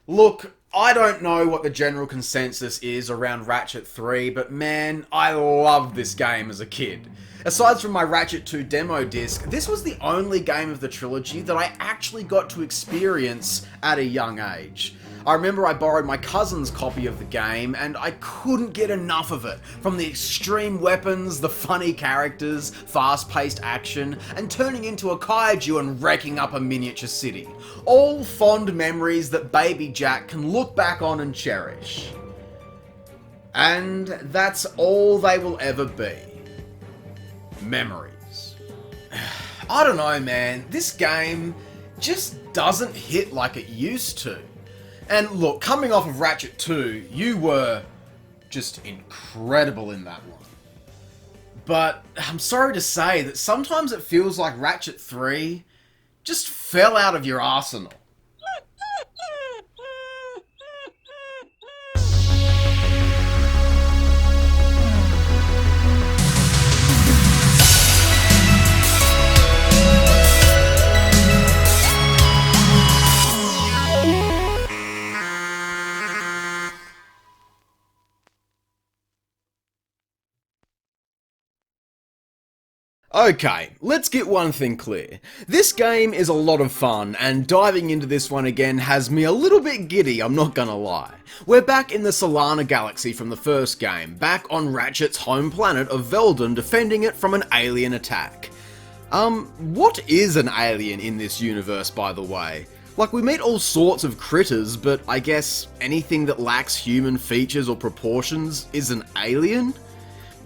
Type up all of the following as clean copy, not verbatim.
Look, I don't know what the general consensus is around Ratchet 3, but man, I loved this game as a kid. Aside from my Ratchet 2 demo disc, this was the only game of the trilogy that I actually got to experience at a young age. I remember I borrowed my cousin's copy of the game, and I couldn't get enough of it. From the extreme weapons, the funny characters, fast-paced action, and turning into a kaiju and wrecking up a miniature city. All fond memories that baby Jak can look back on and cherish. And that's all they will ever be. Memories. I don't know, man. This game just doesn't hit like it used to. And look, coming off of Ratchet 2, you were just incredible in that one. But I'm sorry to say that sometimes it feels like Ratchet 3 just fell out of your arsenal. Okay, let's get one thing clear. This game is a lot of fun, and diving into this one again has me a little bit giddy, I'm not gonna lie. We're back in the Solana galaxy from the first game, back on Ratchet's home planet of Veldon, defending it from an alien attack. What is an alien in this universe, by the way? Like, we meet all sorts of critters, but I guess anything that lacks human features or proportions is an alien?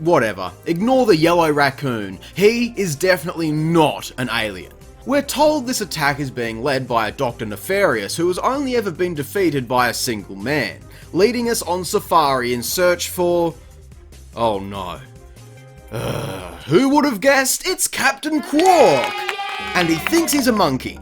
Whatever, ignore the yellow raccoon, he is definitely not an alien. We're told this attack is being led by a Dr. Nefarious who has only ever been defeated by a single man, leading us on safari in search for... oh no. Who would have guessed? It's Captain Quark! And he thinks he's a monkey.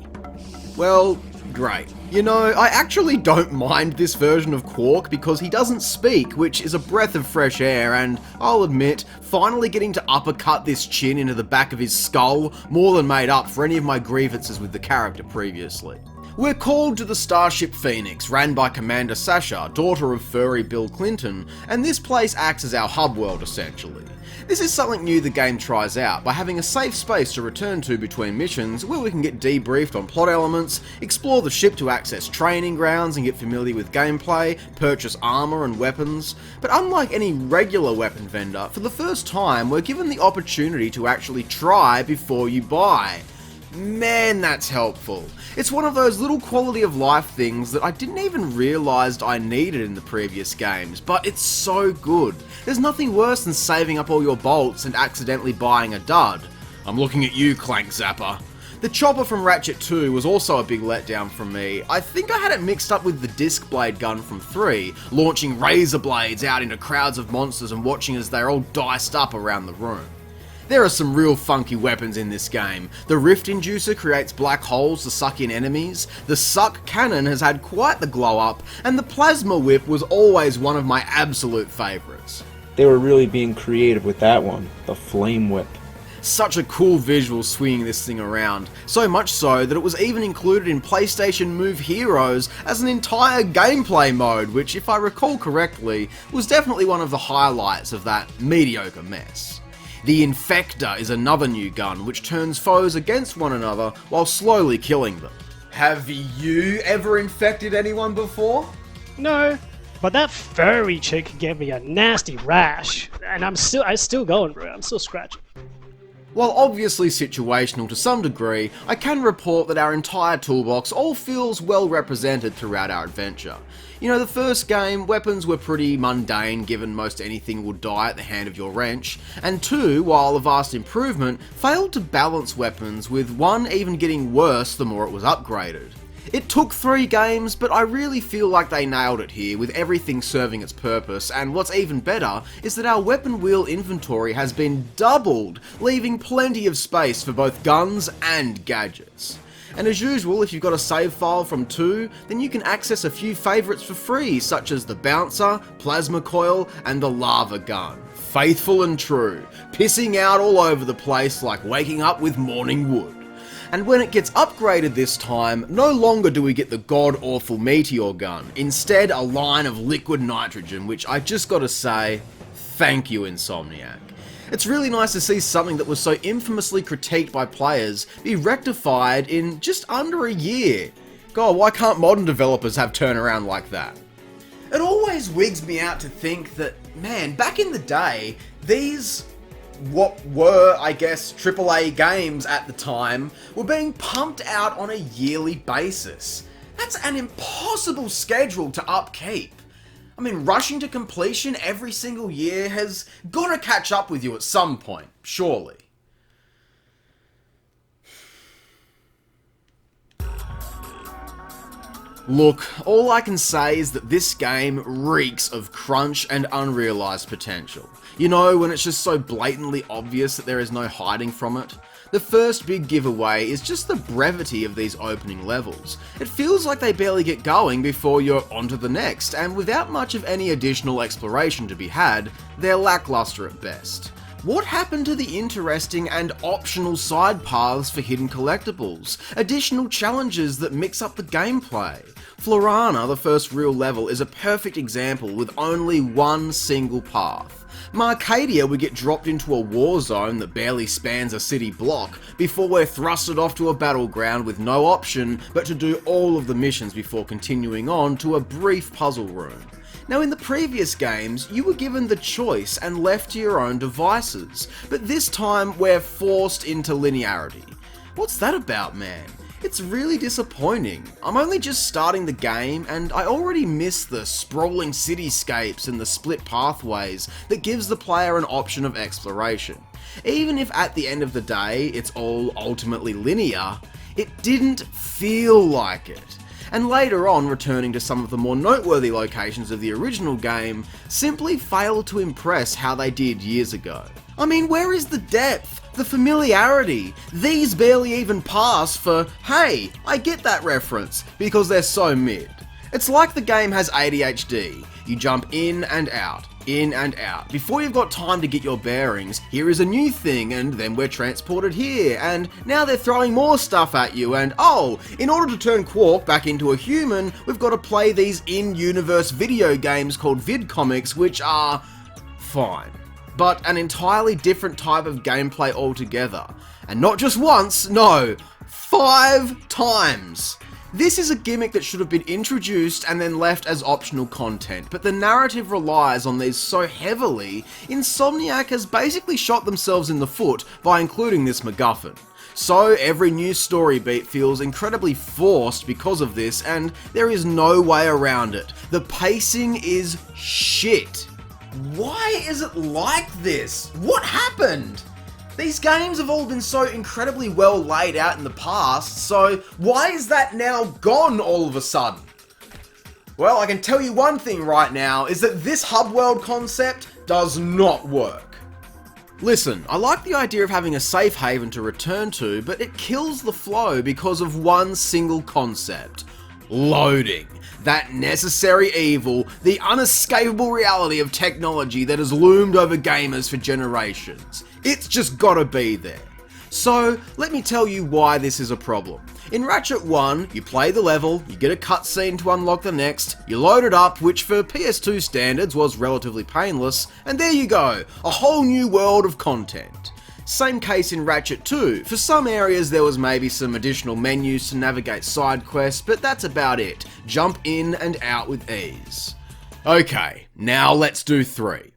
Well, great. You know, I actually don't mind this version of Quark because he doesn't speak, which is a breath of fresh air, and I'll admit, finally getting to uppercut this chin into the back of his skull more than made up for any of my grievances with the character previously. We're called to the Starship Phoenix, ran by Commander Sasha, daughter of furry Bill Clinton, and this place acts as our hub world essentially. This is something new the game tries out by having a safe space to return to between missions where we can get debriefed on plot elements, explore the ship to access training grounds and get familiar with gameplay, purchase armour and weapons, but unlike any regular weapon vendor, for the first time we're given the opportunity to actually try before you buy. Man, that's helpful. It's one of those little quality of life things that I didn't even realise I needed in the previous games, but it's so good. There's nothing worse than saving up all your bolts and accidentally buying a dud. I'm looking at you, Clank Zapper. The chopper from Ratchet 2 was also a big letdown from me. I think I had it mixed up with the disc blade gun from 3, launching razor blades out into crowds of monsters and watching as they're all diced up around the room. There are some real funky weapons in this game. The Rift Inducer creates black holes to suck in enemies, the Suck Cannon has had quite the glow up, and the Plasma Whip was always one of my absolute favourites. They were really being creative with that one, the Flame Whip. Such a cool visual swinging this thing around, so much so that it was even included in PlayStation Move Heroes as an entire gameplay mode, which if I recall correctly, was definitely one of the highlights of that mediocre mess. The Infector is another new gun which turns foes against one another while slowly killing them. Have you ever infected anyone before? No, but that furry chick gave me a nasty rash, and I'm still going, bro. I'm still scratching. While obviously situational to some degree, I can report that our entire toolbox all feels well represented throughout our adventure. You know, the first game, weapons were pretty mundane given most anything would die at the hand of your wrench, and 2, while a vast improvement, failed to balance weapons, with 1 even getting worse the more it was upgraded. It took 3 games, but I really feel like they nailed it here, with everything serving its purpose, and what's even better is that our weapon wheel inventory has been doubled, leaving plenty of space for both guns and gadgets. And as usual, if you've got a save file from 2, then you can access a few favourites for free, such as the Bouncer, Plasma Coil, and the Lava Gun. Faithful and true, pissing out all over the place like waking up with morning wood. And when it gets upgraded this time, no longer do we get the god-awful meteor gun, instead a line of liquid nitrogen, which I just gotta say, thank you, Insomniac. It's really nice to see something that was so infamously critiqued by players be rectified in just under a year. God, why can't modern developers have turnaround like that? It always wigs me out to think that, man, back in the day, these what were, I guess, AAA games at the time were being pumped out on a yearly basis. That's an impossible schedule to upkeep. I mean, rushing to completion every single year has got to catch up with you at some point, surely. Look, all I can say is that this game reeks of crunch and unrealised potential. You know, when it's just so blatantly obvious that there is no hiding from it. The first big giveaway is just the brevity of these opening levels. It feels like they barely get going before you're onto the next, and without much of any additional exploration to be had, they're lackluster at best. What happened to the interesting and optional side paths for hidden collectibles? Additional challenges that mix up the gameplay? Florana, the first real level, is a perfect example with only one single path. Marcadia, we get dropped into a war zone that barely spans a city block before we're thrusted off to a battleground with no option but to do all of the missions before continuing on to a brief puzzle room. Now, in the previous games, you were given the choice and left to your own devices, but this time we're forced into linearity. What's that about, man? It's really disappointing. I'm only just starting the game, and I already miss the sprawling cityscapes and the split pathways that gives the player an option of exploration. Even if at the end of the day it's all ultimately linear, it didn't feel like it. And later on, returning to some of the more noteworthy locations of the original game simply failed to impress how they did years ago. I mean, where is the depth? The familiarity? These barely even pass for, hey, I get that reference, because they're so mid. It's like the game has ADHD. You jump in and out. Before you've got time to get your bearings, here is a new thing, and then we're transported here, and now they're throwing more stuff at you, and oh, in order to turn Quark back into a human, we've got to play these in-universe video games called vidcomics, which are fine, but an entirely different type of gameplay altogether. And not just once, no, 5 times. This is a gimmick that should have been introduced and then left as optional content, but the narrative relies on these so heavily, Insomniac has basically shot themselves in the foot by including this MacGuffin. So every new story beat feels incredibly forced because of this, and there is no way around it. The pacing is shit. Why is it like this? What happened? These games have all been so incredibly well laid out in the past, so why is that now gone all of a sudden? Well, I can tell you one thing right now, is that this hub world concept does not work. Listen, I like the idea of having a safe haven to return to, but it kills the flow because of one single concept. Loading. That necessary evil, the unescapable reality of technology that has loomed over gamers for generations. It's just gotta be there. So, let me tell you why this is a problem. In Ratchet 1, you play the level, you get a cutscene to unlock the next, you load it up, which for PS2 standards was relatively painless, and there you go, a whole new world of content. Same case in Ratchet 2. For some areas there was maybe some additional menus to navigate side quests, but that's about it. Jump in and out with ease. Okay, now let's do 3.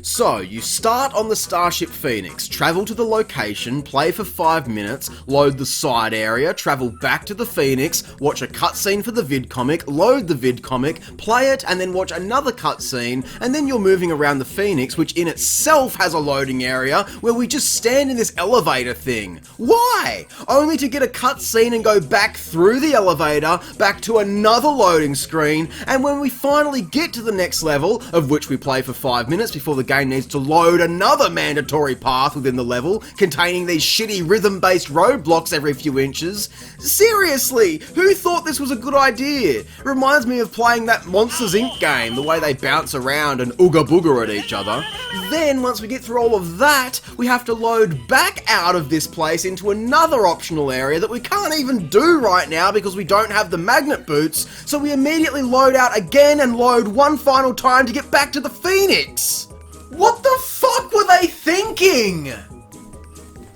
So, you start on the Starship Phoenix, travel to the location, play for 5 minutes, load the side area, travel back to the Phoenix, watch a cutscene for the vidcomic, load the vidcomic, play it, and then watch another cutscene, and then you're moving around the Phoenix, which in itself has a loading area, where we just stand in this elevator thing. Why? Only to get a cutscene and go back through the elevator, back to another loading screen, and when we finally get to the next level, of which we play for 5 minutes before the the game needs to load another mandatory path within the level, containing these shitty rhythm-based roadblocks every few inches. Seriously, who thought this was a good idea? It reminds me of playing that Monsters Inc. game, the way they bounce around and ooga booga at each other. Then, once we get through all of that, we have to load back out of this place into another optional area that we can't even do right now because we don't have the magnet boots, so we immediately load out again and load one final time to get back to the Phoenix. What the fuck were they thinking?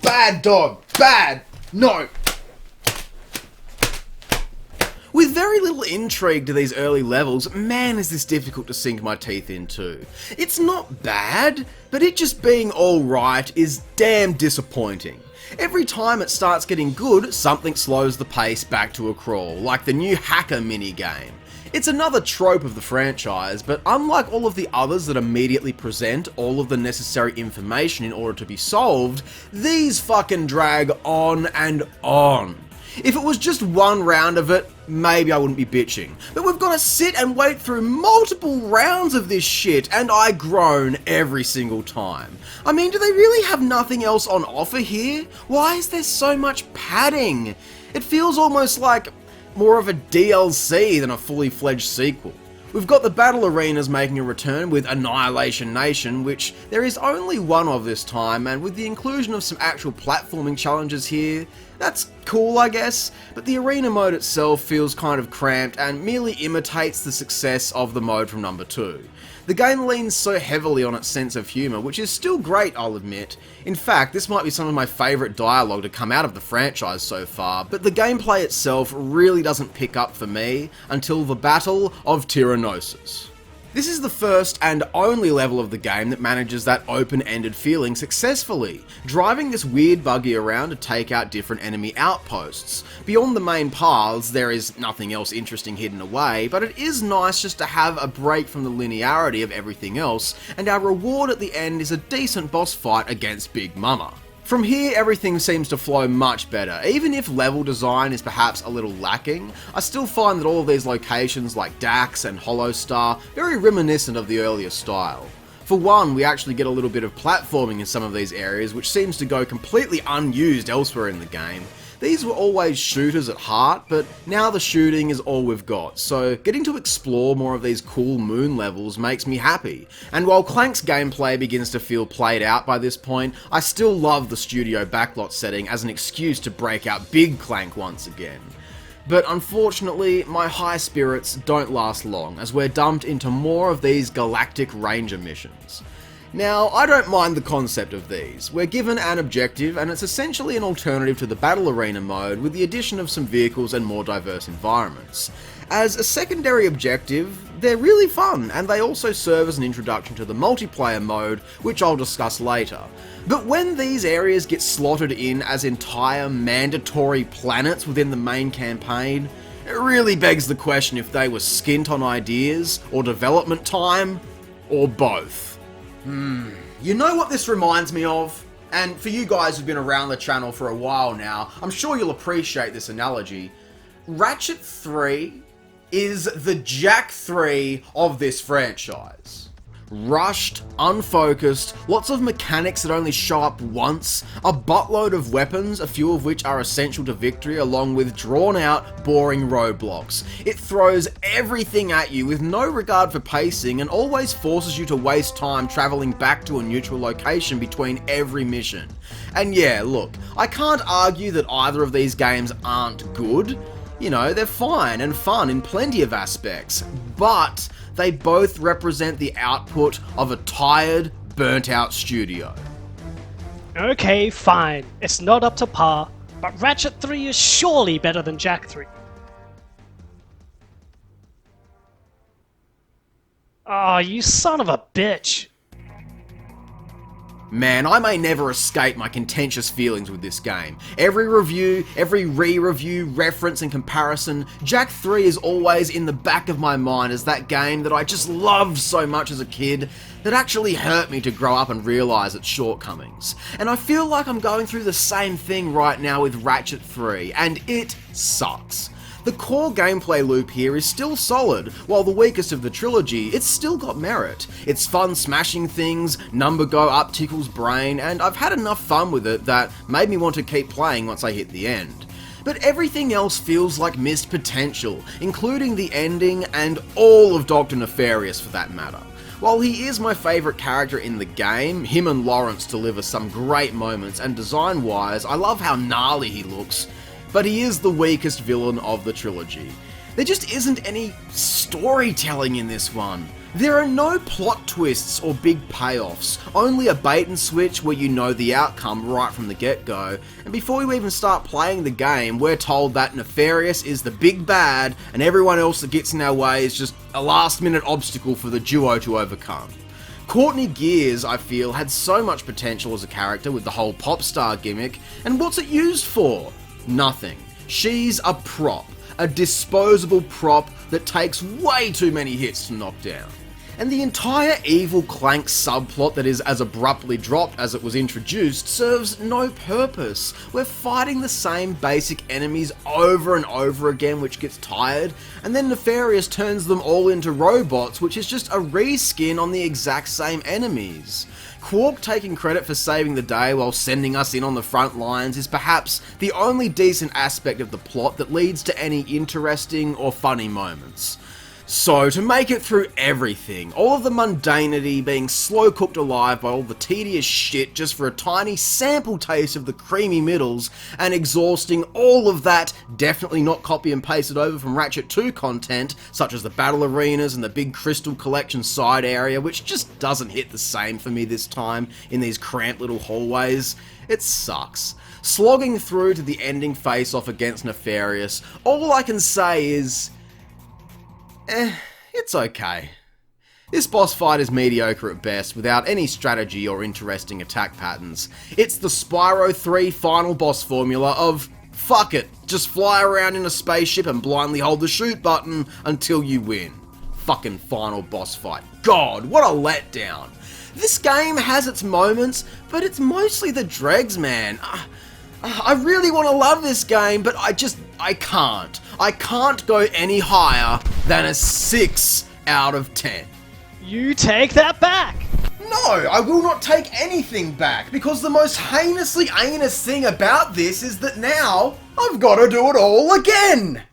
Bad dog, bad, no. With very little intrigue to these early levels, man is this difficult to sink my teeth into. It's not bad, but it just being alright is damn disappointing. Every time it starts getting good, something slows the pace back to a crawl, like the new hacker minigame. It's another trope of the franchise, but unlike all of the others that immediately present all of the necessary information in order to be solved, these fucking drag on and on. If it was just one round of it, maybe I wouldn't be bitching. But we've got to sit and wait through multiple rounds of this shit, and I groan every single time. I mean, do they really have nothing else on offer here? Why is there so much padding? It feels almost like more of a DLC than a fully fledged sequel. We've got the battle arenas making a return with Annihilation Nation, which there is only one of this time, and with the inclusion of some actual platforming challenges here, that's cool I guess, but the arena mode itself feels kind of cramped and merely imitates the success of the mode from number 2. The game leans so heavily on its sense of humour, which is still great, I'll admit. In fact, this might be some of my favourite dialogue to come out of the franchise so far, but the gameplay itself really doesn't pick up for me until the Battle of Tyrannosis. This is the first and only level of the game that manages that open-ended feeling successfully, driving this weird buggy around to take out different enemy outposts. Beyond the main paths, there is nothing else interesting hidden away, but it is nice just to have a break from the linearity of everything else, and our reward at the end is a decent boss fight against Big Mama. From here, everything seems to flow much better. Even if level design is perhaps a little lacking, I still find that all of these locations like Dax and Hollow Star very reminiscent of the earlier style. For one, we actually get a little bit of platforming in some of these areas, which seems to go completely unused elsewhere in the game. These were always shooters at heart, but now the shooting is all we've got, so getting to explore more of these cool moon levels makes me happy. And while Clank's gameplay begins to feel played out by this point, I still love the studio backlot setting as an excuse to break out Big Clank once again. But unfortunately, my high spirits don't last long, as we're dumped into more of these Galactic Ranger missions. Now, I don't mind the concept of these. We're given an objective, and it's essentially an alternative to the battle arena mode with the addition of some vehicles and more diverse environments. As a secondary objective, they're really fun, and they also serve as an introduction to the multiplayer mode, which I'll discuss later. But when these areas get slotted in as entire mandatory planets within the main campaign, it really begs the question if they were skint on ideas, or development time, or both. You know what this reminds me of? And for you guys who've been around the channel for a while now, I'm sure you'll appreciate this analogy. Ratchet 3 is the Jak 3 of this franchise. Rushed, unfocused, lots of mechanics that only show up once, a buttload of weapons, a few of which are essential to victory, along with drawn-out, boring roadblocks. It throws everything at you with no regard for pacing and always forces you to waste time travelling back to a neutral location between every mission. And yeah, look, I can't argue that either of these games aren't good. You know, they're fine and fun in plenty of aspects, but they both represent the output of a tired, burnt-out studio. Okay, fine. It's not up to par, but Ratchet 3 is surely better than Jak 3. Oh, you son of a bitch. Man, I may never escape my contentious feelings with this game. Every review, every re-review, reference and comparison, Jak 3 is always in the back of my mind as that game that I just loved so much as a kid that actually hurt me to grow up and realise its shortcomings. And I feel like I'm going through the same thing right now with Ratchet 3, and it sucks. The core gameplay loop here is still solid, while the weakest of the trilogy, it's still got merit. It's fun smashing things, number go up Tickle's brain, and I've had enough fun with it that made me want to keep playing once I hit the end. But everything else feels like missed potential, including the ending and all of Dr. Nefarious for that matter. While he is my favourite character in the game, him and Lawrence deliver some great moments, and design-wise, I love how gnarly he looks, but he is the weakest villain of the trilogy. There just isn't any storytelling in this one. There are no plot twists or big payoffs, only a bait and switch where you know the outcome right from the get-go, and before you even start playing the game, we're told that Nefarious is the big bad, and everyone else that gets in our way is just a last-minute obstacle for the duo to overcome. Courtney Gears, I feel, had so much potential as a character with the whole pop star gimmick, and what's it used for? Nothing. She's a prop. A disposable prop that takes way too many hits to knock down. And the entire Evil Clank subplot that is as abruptly dropped as it was introduced serves no purpose. We're fighting the same basic enemies over and over again, which gets tired, and then Nefarious turns them all into robots, which is just a reskin on the exact same enemies. Quark taking credit for saving the day while sending us in on the front lines is perhaps the only decent aspect of the plot that leads to any interesting or funny moments. So, to make it through everything, all of the mundanity being slow cooked alive by all the tedious shit just for a tiny sample taste of the creamy middles, and exhausting all of that definitely not copy and pasted over from Ratchet 2 content, such as the battle arenas and the big crystal collection side area, which just doesn't hit the same for me this time in these cramped little hallways. It sucks. Slogging through to the ending face-off against Nefarious, all I can say is, it's okay. This boss fight is mediocre at best, without any strategy or interesting attack patterns. It's the Spyro 3 final boss formula of, fuck it, just fly around in a spaceship and blindly hold the shoot button until you win. Fucking final boss fight. God, what a letdown. This game has its moments, but it's mostly the dregs, man. I really want to love this game, but I can't. I can't go any higher than a 6 out of 10. You take that back! No, I will not take anything back, because the most heinously anus thing about this is that now I've got to do it all again!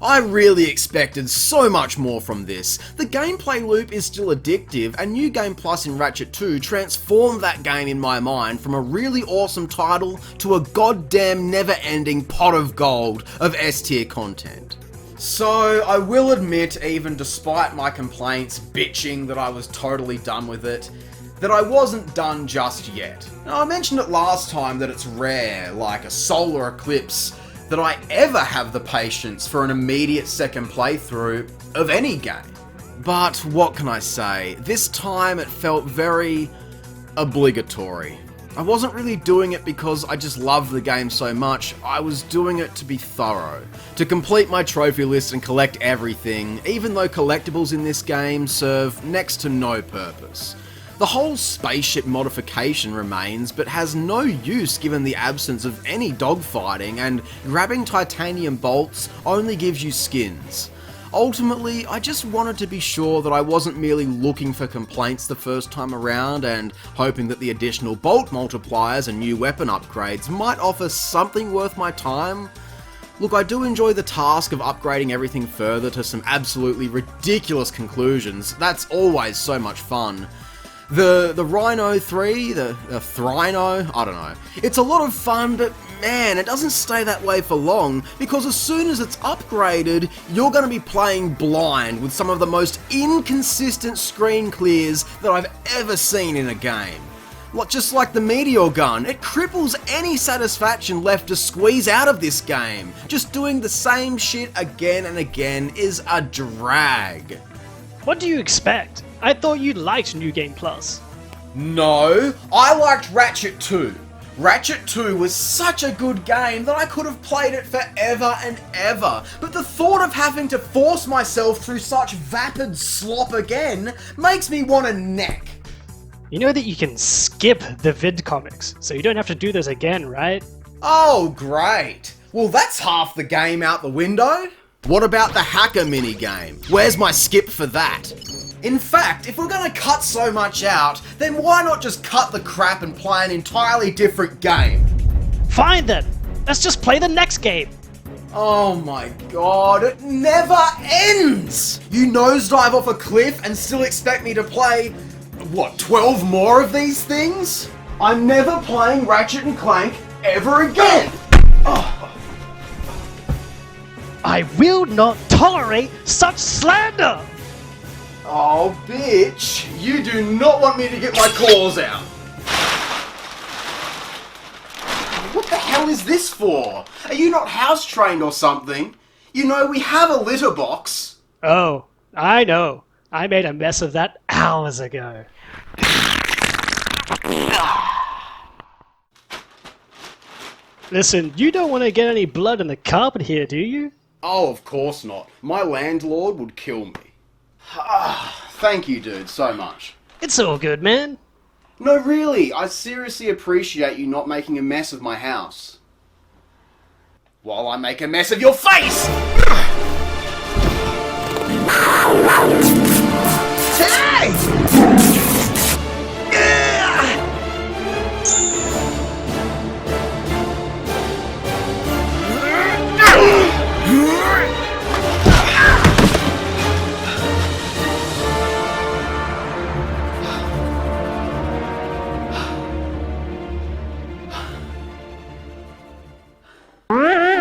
I really expected so much more from this. The gameplay loop is still addictive, and New Game Plus in Ratchet 2 transformed that game in my mind from a really awesome title to a goddamn never-ending pot of gold of S-tier content. So, I will admit, even despite my complaints bitching that I was totally done with it, that I wasn't done just yet. Now, I mentioned it last time that it's rare, like a solar eclipse, that I ever have the patience for an immediate second playthrough of any game. But what can I say? This time it felt very obligatory. I wasn't really doing it because I just loved the game so much, I was doing it to be thorough. To complete my trophy list and collect everything, even though collectibles in this game serve next to no purpose. The whole spaceship modification remains, but has no use given the absence of any dogfighting, and grabbing titanium bolts only gives you skins. Ultimately, I just wanted to be sure that I wasn't merely looking for complaints the first time around and hoping that the additional bolt multipliers and new weapon upgrades might offer something worth my time. Look, I do enjoy the task of upgrading everything further to some absolutely ridiculous conclusions. That's always so much fun. The Rhino 3, the Thrino, I don't know. It's a lot of fun, but man, it doesn't stay that way for long, because as soon as it's upgraded, you're going to be playing blind with some of the most inconsistent screen clears that I've ever seen in a game. Just like the Meteor Gun, it cripples any satisfaction left to squeeze out of this game. Just doing the same shit again and again is a drag. What do you expect? I thought you liked New Game Plus. No, I liked Ratchet 2. Ratchet 2 was such a good game that I could have played it forever and ever, but the thought of having to force myself through such vapid slop again makes me want a neck. You know that you can skip the vid comics, so you don't have to do this again, right? Oh, great. Well, that's half the game out the window. What about the hacker minigame? Where's my skip for that? In fact, if we're gonna cut so much out, then why not just cut the crap and play an entirely different game? Fine then. Let's just play the next game. Oh my god, it never ends! You nosedive off a cliff and still expect me to play, what, 12 more of these things? I'm never playing Ratchet and Clank ever again! Oh. I will not tolerate such slander! Oh, bitch, you do not want me to get my claws out. What the hell is this for? Are you not house trained or something? You know, we have a litter box. Oh, I know. I made a mess of that hours ago. Listen, you don't want to get any blood in the carpet here, do you? Oh, of course not. My landlord would kill me. Thank you, dude, so much. It's all good, man. No, really, I seriously appreciate you not making a mess of my house. While I make a mess of your face! Today!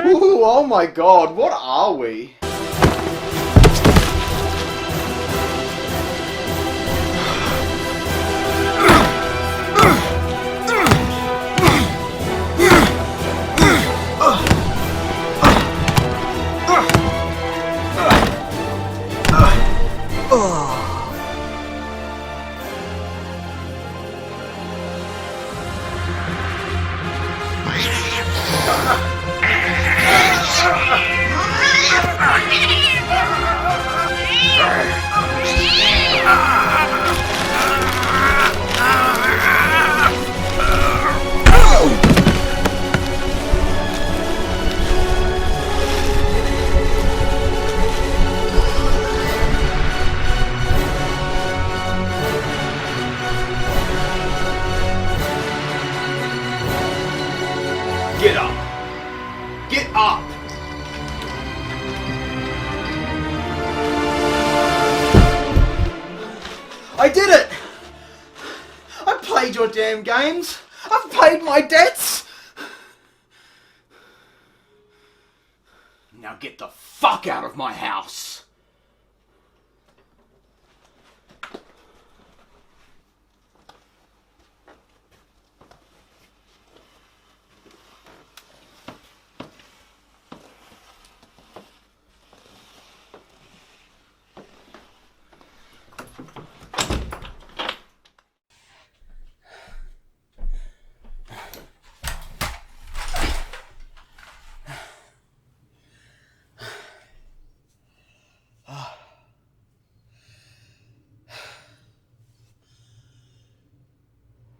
Ooh, oh my god, what are we? Get up! Get up! I did it! I played your damn games! I've paid my debts! Now get the fuck out of my house!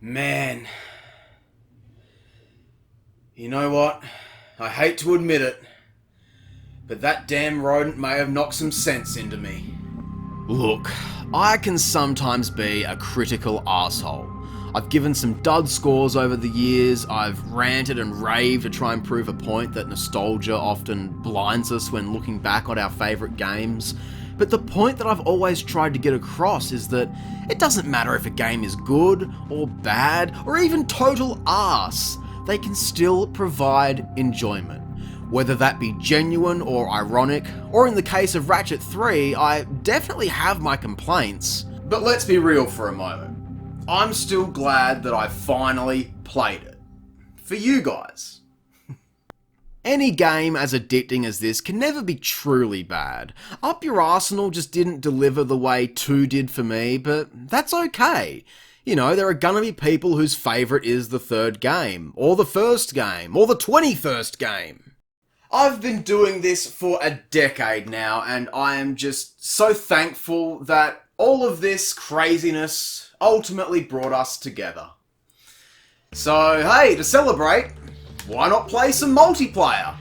Man, you know what? I hate to admit it, but that damn rodent may have knocked some sense into me. Look, I can sometimes be a critical asshole. I've given some dud scores over the years, I've ranted and raved to try and prove a point that nostalgia often blinds us when looking back on our favourite games. But the point that I've always tried to get across is that it doesn't matter if a game is good, or bad, or even total arse. They can still provide enjoyment. Whether that be genuine or ironic, or in the case of Ratchet 3, I definitely have my complaints. But let's be real for a moment. I'm still glad that I finally played it. For you guys. Any game as addicting as this can never be truly bad. Up Your Arsenal just didn't deliver the way 2 did for me, but that's okay. You know, there are gonna be people whose favourite is the 3rd game, or the 1st game, or the 21st game. I've been doing this for a decade now, and I am just so thankful that all of this craziness ultimately brought us together. So, hey, to celebrate, why not play some multiplayer?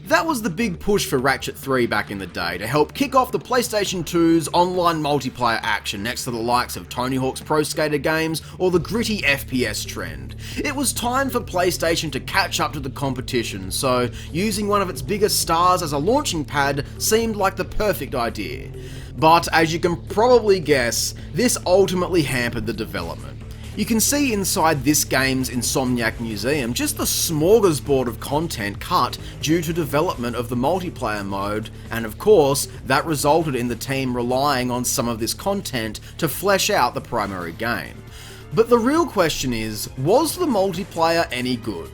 That was the big push for Ratchet 3 back in the day, to help kick off the PlayStation 2's online multiplayer action next to the likes of Tony Hawk's Pro Skater games or the gritty FPS trend. It was time for PlayStation to catch up to the competition, so using one of its biggest stars as a launching pad seemed like the perfect idea. But as you can probably guess, this ultimately hampered the development. You can see inside this game's Insomniac Museum just the smorgasbord of content cut due to development of the multiplayer mode, and of course, that resulted in the team relying on some of this content to flesh out the primary game. But the real question is, was the multiplayer any good?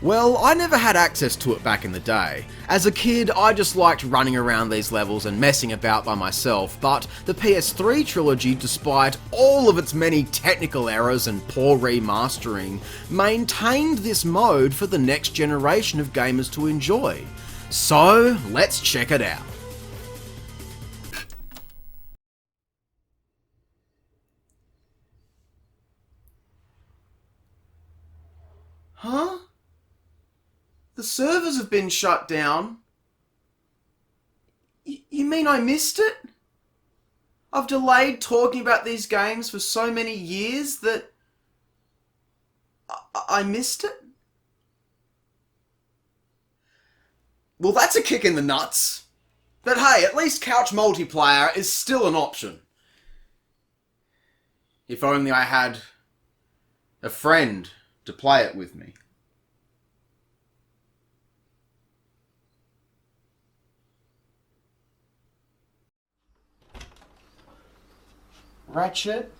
Well, I never had access to it back in the day. As a kid, I just liked running around these levels and messing about by myself, but the PS3 trilogy, despite all of its many technical errors and poor remastering, maintained this mode for the next generation of gamers to enjoy. So, let's check it out. Huh? The servers have been shut down. You mean I missed it? I've delayed talking about these games for so many years that I missed it? Well, that's a kick in the nuts. But hey, at least couch multiplayer is still an option. If only I had a friend to play it with me. Ratchet?